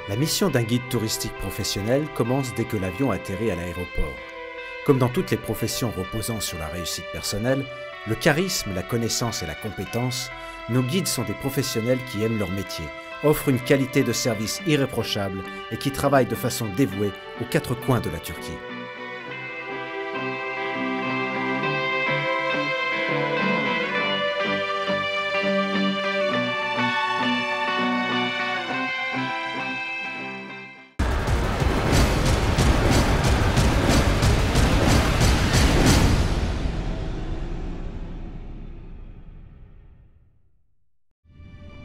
La mission d'un guide touristique professionnel commence dès que l'avion atterrit à l'aéroport. Comme dans toutes les professions reposant sur la réussite personnelle, le charisme, la connaissance et la compétence, nos guides sont des professionnels qui aiment leur métier, offrent une qualité de service irréprochable et qui travaillent de façon dévouée aux quatre coins de la Turquie.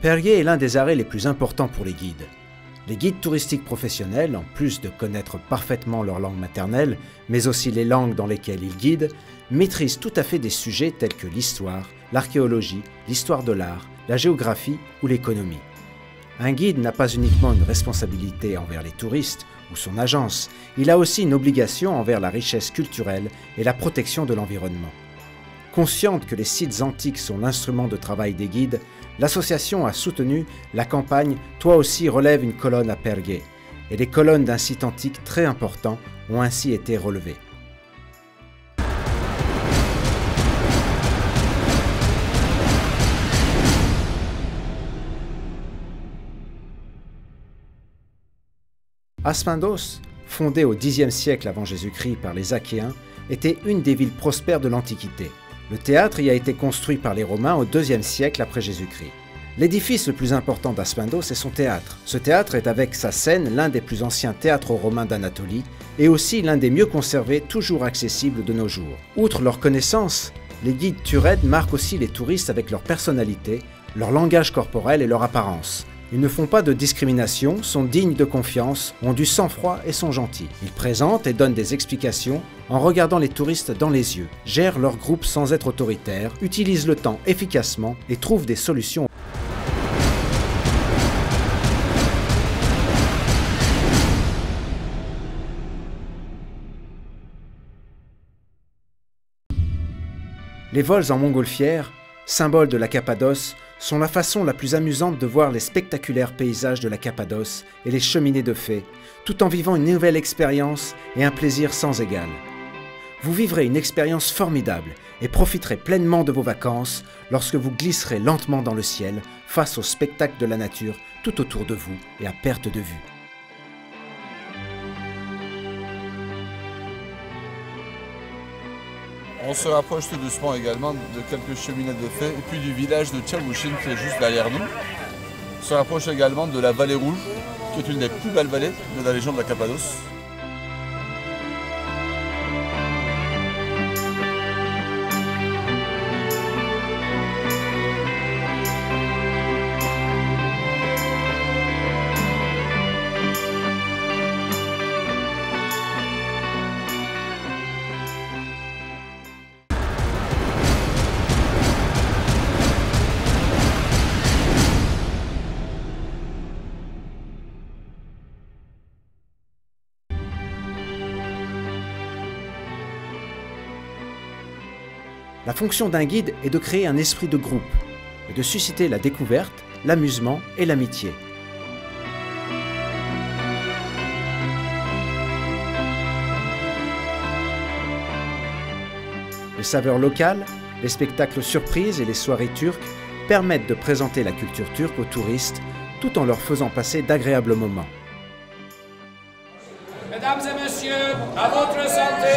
Pergué est l'un des arrêts les plus importants pour les guides. Les guides touristiques professionnels, en plus de connaître parfaitement leur langue maternelle, mais aussi les langues dans lesquelles ils guident, maîtrisent tout à fait des sujets tels que l'histoire, l'archéologie, l'histoire de l'art, la géographie ou l'économie. Un guide n'a pas uniquement une responsabilité envers les touristes ou son agence, il a aussi une obligation envers la richesse culturelle et la protection de l'environnement. Consciente que les sites antiques sont l'instrument de travail des guides, l'association a soutenu la campagne « Toi aussi relève une colonne à Pergué » et les colonnes d'un site antique très important ont ainsi été relevées. Aspendos, fondée au Xe siècle avant Jésus-Christ par les Achéens, était une des villes prospères de l'Antiquité. Le théâtre y a été construit par les Romains au IIe siècle après Jésus-Christ. L'édifice le plus important d'Aspendos est son théâtre. Ce théâtre est avec sa scène l'un des plus anciens théâtres romains d'Anatolie et aussi l'un des mieux conservés, toujours accessibles de nos jours. Outre leur connaissance, les guides Tured marquent aussi les touristes avec leur personnalité, leur langage corporel et leur apparence. Ils ne font pas de discrimination, sont dignes de confiance, ont du sang-froid et sont gentils. Ils présentent et donnent des explications en regardant les touristes dans les yeux, gèrent leur groupe sans être autoritaires, utilisent le temps efficacement et trouvent des solutions. Les vols en montgolfière, symbole de la Cappadoce, sont la façon la plus amusante de voir les spectaculaires paysages de la Cappadoce et les cheminées de fées, tout en vivant une nouvelle expérience et un plaisir sans égal. Vous vivrez une expérience formidable et profiterez pleinement de vos vacances lorsque vous glisserez lentement dans le ciel face au spectacle de la nature tout autour de vous et à perte de vue. On se rapproche tout doucement également de quelques cheminées de fées et puis du village de Tchavouchine qui est juste derrière nous. On se rapproche également de la vallée rouge qui est une des plus belles vallées de la région de la Cappadoce. La fonction d'un guide est de créer un esprit de groupe et de susciter la découverte, l'amusement et l'amitié. Les saveurs locales, les spectacles surprises et les soirées turques permettent de présenter la culture turque aux touristes tout en leur faisant passer d'agréables moments. Mesdames et messieurs, à votre santé!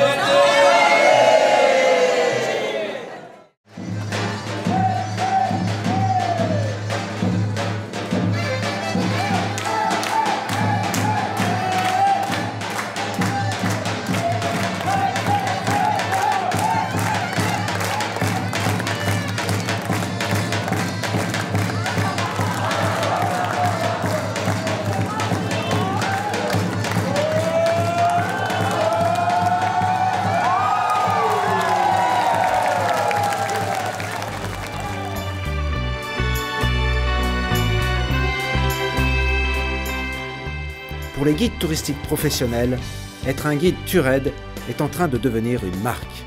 Pour les guides touristiques professionnels, être un guide Tured est en train de devenir une marque.